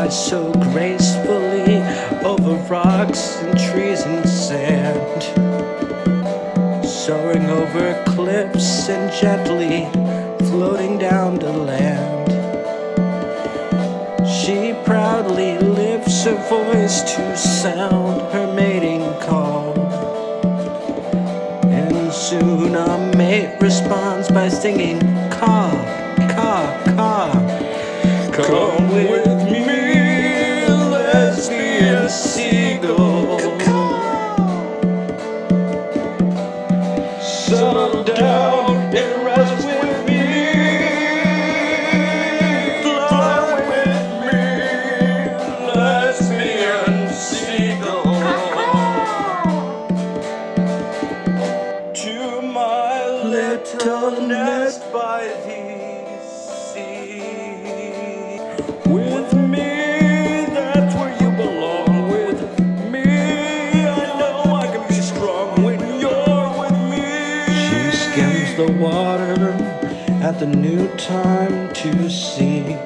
glides so gracefully over rocks and trees and sand, soaring over cliffs and gently floating down to land. She proudly lifts her voice to sound her mating call, and soon our mate responds by singing caw, caw, caw. Come with me, lesbian seagull. Settle down and rest with me. Fly with me, lesbian seagull. To my little nest by the sea. With me, that's where you belong. With me, I know I can be strong when you're with me. She skims the water at the new time to seek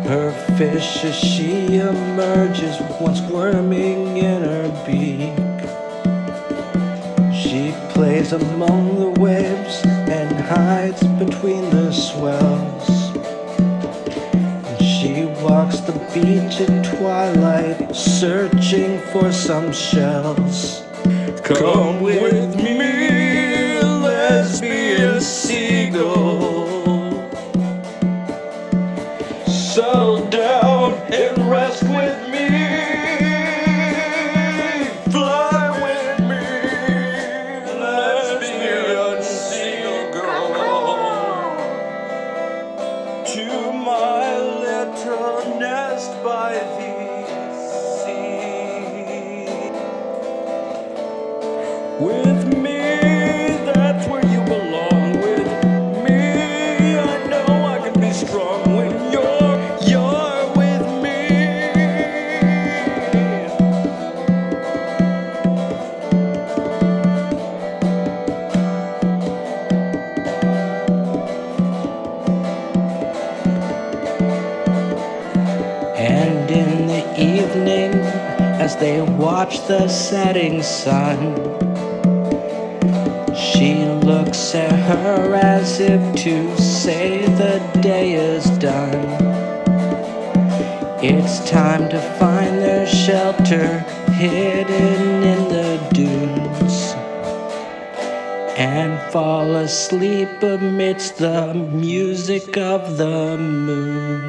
her fish as she emerges, once squirming in her beak. She plays among the waves and hides between the swells. She walks the beach at twilight, searching for some shells. Come with me, lesbian seagull. Settle down and rest with me. Fly with me, lesbian seagull. To my little nest by the sea. With me, that's where you belong. With me, I know I can be strong when you're with me. And in the evening, as they watch the setting sun, she looks at her as if to say the day is done. It's time to find their shelter hidden in the dunes and fall asleep amidst the music of the moon.